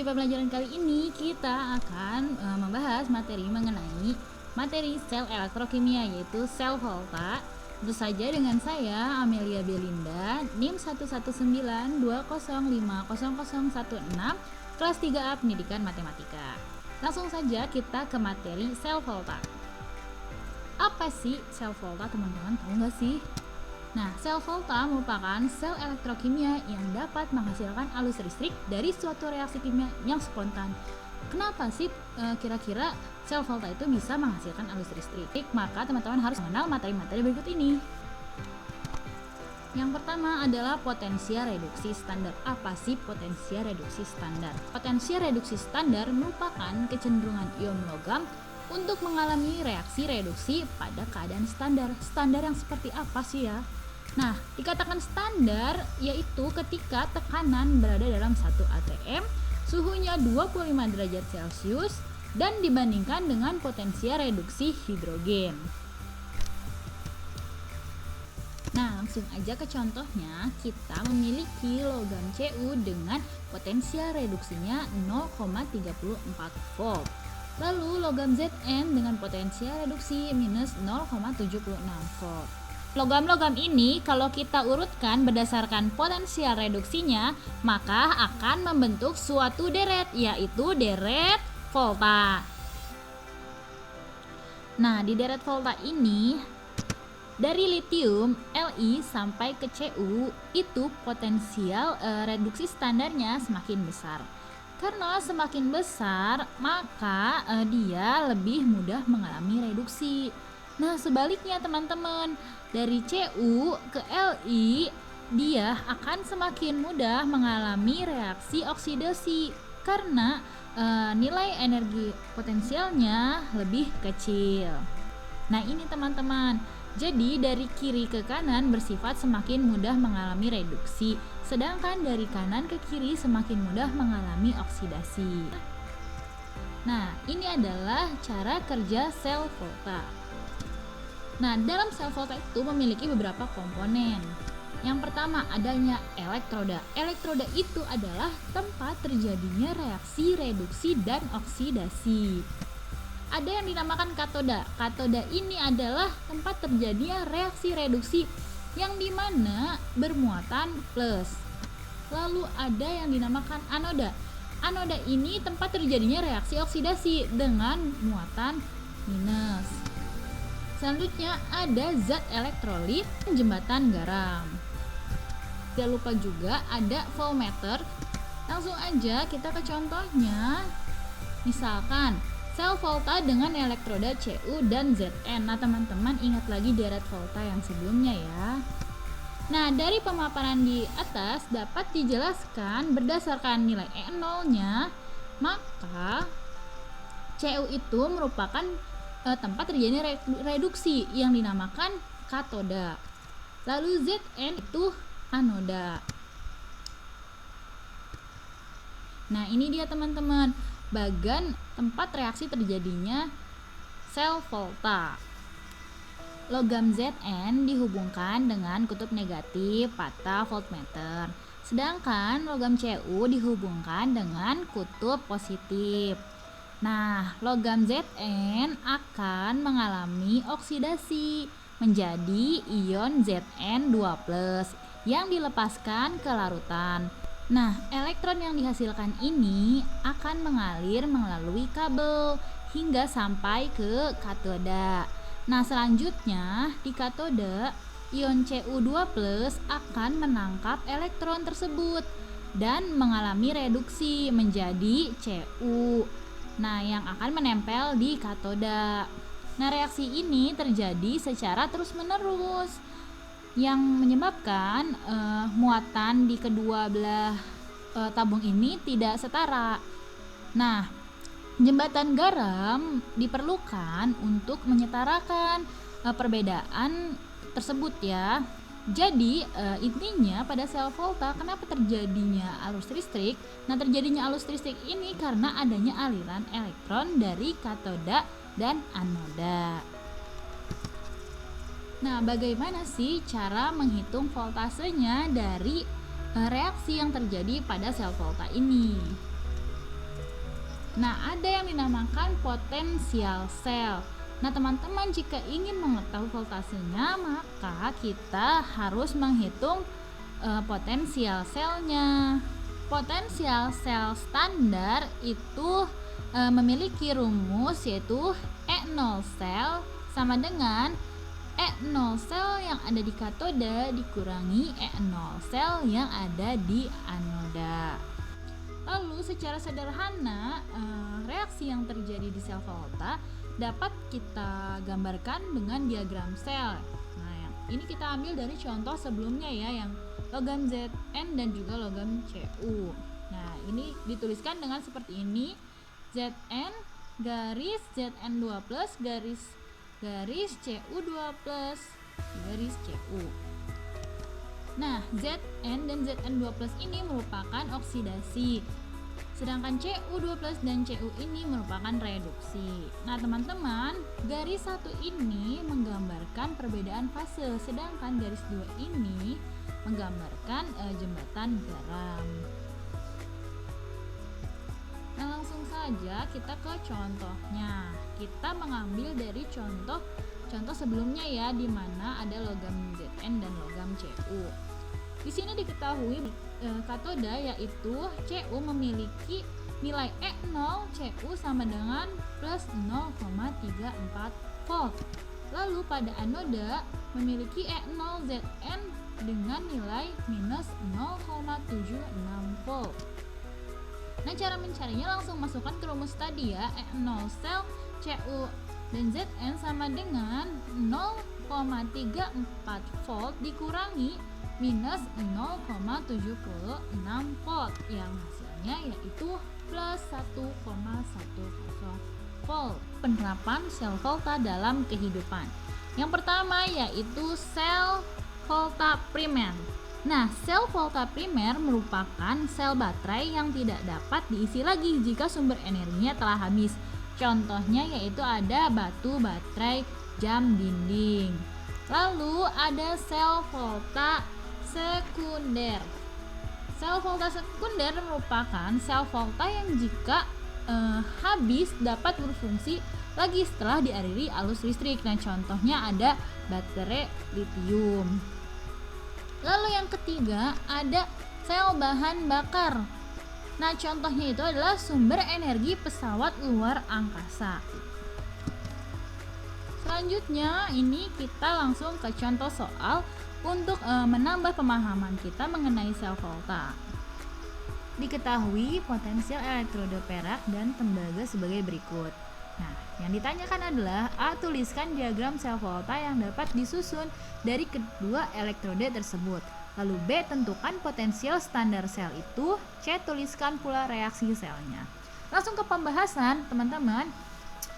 Di pembelajaran kali ini kita akan membahas materi mengenai materi sel elektrokimia, yaitu sel volta. Tentu saja dengan saya Amelia Belinda, NIM 11920500016, kelas 3A Pendidikan Matematika. Langsung saja kita ke materi sel volta. Apa sih sel volta, teman-teman? Tahu nggak sih? Nah, sel volta merupakan sel elektrokimia yang dapat menghasilkan arus listrik dari suatu reaksi kimia yang spontan. Kenapa sih kira-kira sel volta itu bisa menghasilkan arus listrik? Maka teman-teman harus mengenal materi-materi berikut ini. Yang pertama adalah potensial reduksi standar. Apa sih potensial reduksi standar? Potensial reduksi standar merupakan kecenderungan ion logam untuk mengalami reaksi reduksi pada keadaan standar. Standar yang seperti apa sih ya? Nah, dikatakan standar yaitu ketika tekanan berada dalam 1 atm, suhunya 25 derajat Celcius, dan dibandingkan dengan potensial reduksi hidrogen. Nah, langsung aja ke contohnya. Kita memiliki logam Cu dengan potensial reduksinya 0,34 volt. Lalu logam Zn dengan potensial reduksi minus 0,76 volt. Logam-logam ini kalau kita urutkan berdasarkan potensial reduksinya, maka akan membentuk suatu deret, yaitu deret volta. Nah, di deret volta ini dari litium Li sampai ke Cu itu potensial reduksi standarnya semakin besar. Karena semakin besar, maka dia lebih mudah mengalami reduksi. Nah, sebaliknya teman-teman, dari Cu ke Li, dia akan semakin mudah mengalami reaksi oksidasi karena nilai energi potensialnya lebih kecil. Nah, ini teman-teman. Jadi dari kiri ke kanan bersifat semakin mudah mengalami reduksi, sedangkan dari kanan ke kiri semakin mudah mengalami oksidasi. Nah, ini adalah cara kerja sel volta. Nah, dalam sel volta itu memiliki beberapa komponen. Yang pertama adanya elektroda. Elektroda itu adalah tempat terjadinya reaksi reduksi dan oksidasi. Ada yang dinamakan katoda. Katoda ini adalah tempat terjadinya reaksi reduksi yang dimana bermuatan plus. Lalu ada yang dinamakan anoda. Anoda ini tempat terjadinya reaksi oksidasi dengan muatan minus. Selanjutnya ada zat elektrolit jembatan garam. Jangan lupa juga ada voltmeter. Langsung aja kita ke contohnya. Misalkan sel volta dengan elektroda Cu dan Zn. Nah, teman-teman ingat lagi deret volta yang sebelumnya ya. Nah, dari pemaparan di atas dapat dijelaskan berdasarkan nilai E0-nya, maka Cu itu merupakan tempat terjadinya reduksi yang dinamakan katoda. Lalu Zn itu anoda. Nah, ini dia teman-teman, bagan tempat reaksi terjadinya sel volta. Logam Zn dihubungkan dengan kutub negatif pada voltmeter, sedangkan logam Cu dihubungkan dengan kutub positif. Nah, logam Zn akan mengalami oksidasi menjadi ion Zn2+ yang dilepaskan ke larutan. Nah, elektron yang dihasilkan ini akan mengalir melalui kabel hingga sampai ke katoda. Nah, selanjutnya di katoda, ion Cu2+ akan menangkap elektron tersebut dan mengalami reduksi menjadi Cu. Nah, yang akan menempel di katoda. Nah, reaksi ini terjadi secara terus-menerus yang menyebabkan muatan di kedua belah tabung ini tidak setara. Nah, jembatan garam diperlukan untuk menyetarakan perbedaan tersebut ya. Jadi intinya pada sel volta kenapa terjadinya arus listrik? Nah, terjadinya arus listrik ini karena adanya aliran elektron dari katoda dan anoda. Nah, bagaimana sih cara menghitung voltasenya dari reaksi yang terjadi pada sel volta ini? Nah, ada yang dinamakan potensial sel. Nah, teman-teman, jika ingin mengetahui voltasenya, maka kita harus menghitung potensial selnya. Potensial sel standar itu memiliki rumus, yaitu E0 sel sama dengan E0 sel yang ada di katoda dikurangi E0 sel yang ada di anoda. Lalu secara sederhana reaksi yang terjadi di sel volta dapat kita gambarkan dengan diagram sel. Nah, yang ini kita ambil dari contoh sebelumnya ya, yang logam Zn dan juga logam Cu. Nah, ini dituliskan dengan seperti ini: Zn garis Zn2 plus garis Cu2 plus garis Cu. Nah, Zn dan Zn2 plus ini merupakan oksidasi, sedangkan Cu2 plus dan Cu ini merupakan reduksi. Nah, teman-teman, garis 1 ini menggambarkan perbedaan fase, sedangkan garis 2 ini menggambarkan jembatan garam. Nah, langsung saja kita ke contohnya. Kita mengambil dari contoh sebelumnya ya, di mana ada logam Zn dan logam Cu. Di sini diketahui katoda yaitu Cu memiliki nilai E0 Cu sama dengan plus 0,34 volt. Lalu pada anoda memiliki E0 Zn dengan nilai minus 0,76 volt. Nah, cara mencarinya langsung masukkan ke rumus tadi ya. E0 sel Cu dan Zn sama dengan 0,34 volt dikurangi minus 0,76 volt, yang hasilnya yaitu plus 1,10 volt. Penerapan sel volta dalam kehidupan. Yang pertama yaitu sel volta primer. Nah, sel volta primer merupakan sel baterai yang tidak dapat diisi lagi jika sumber energinya telah habis. Contohnya yaitu ada batu baterai jam dinding. Lalu ada sel volta sekunder. Sel volta sekunder merupakan sel volta yang jika habis dapat berfungsi lagi setelah dialiri arus listrik. Nah, contohnya ada baterai litium. Lalu yang ketiga ada sel bahan bakar. Nah, contohnya itu adalah sumber energi pesawat luar angkasa. Selanjutnya ini kita langsung ke contoh soal untuk menambah pemahaman kita mengenai sel volta. Diketahui potensial elektroda perak dan tembaga sebagai berikut. Nah, yang ditanyakan adalah A. Tuliskan diagram sel volta yang dapat disusun dari kedua elektroda tersebut. Lalu B. Tentukan potensial standar sel itu. C. Tuliskan pula reaksi selnya. Langsung ke pembahasan, teman-teman.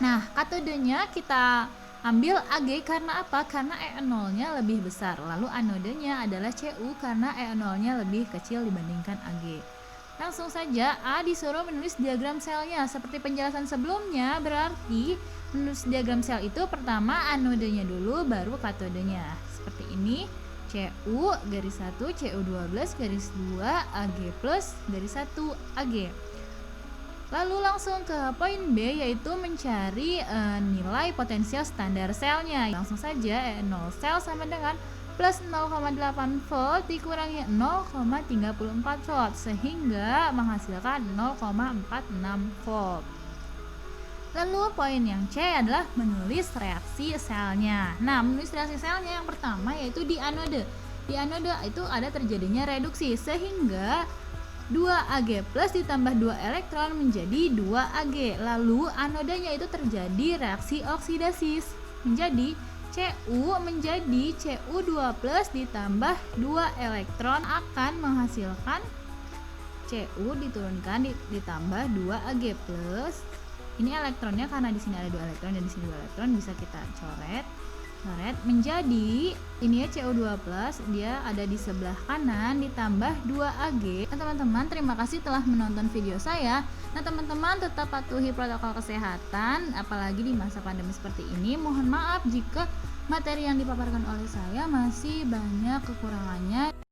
Nah, katodenya kita ambil Ag karena apa? Karena E0-nya lebih besar. Lalu anodenya adalah Cu karena E0-nya lebih kecil dibandingkan Ag. Langsung saja A disuruh menulis diagram selnya. Seperti penjelasan sebelumnya, berarti menulis diagram sel itu pertama anodenya dulu baru katodenya. Seperti ini, Cu garis 1 Cu12 garis 2 Ag plus garis 1 Ag. Lalu langsung ke poin B, yaitu mencari nilai potensial standar selnya. Langsung saja E0 sel sama dengan plus 0,8 volt dikurangi 0,34 volt sehingga menghasilkan 0,46 volt. Lalu poin yang C adalah menulis reaksi selnya. Nah, menulis reaksi selnya yang pertama yaitu di anoda. Di anoda itu ada terjadinya reduksi sehingga 2Ag plus ditambah 2 elektron menjadi 2Ag. Lalu anodanya itu terjadi reaksi oksidasi menjadi Cu menjadi Cu2 plus ditambah 2 elektron akan menghasilkan Cu diturunkan ditambah 2Ag plus. Ini elektronnya karena di sini ada 2 elektron dan di sini 2 elektron, bisa kita coret menjadi ini ya Cu2 plus, dia ada di sebelah kanan ditambah 2Ag. Nah, teman-teman, terima kasih telah menonton video saya. Nah, teman-teman tetap patuhi protokol kesehatan apalagi di masa pandemi seperti ini. Mohon maaf jika materi yang dipaparkan oleh saya masih banyak kekurangannya.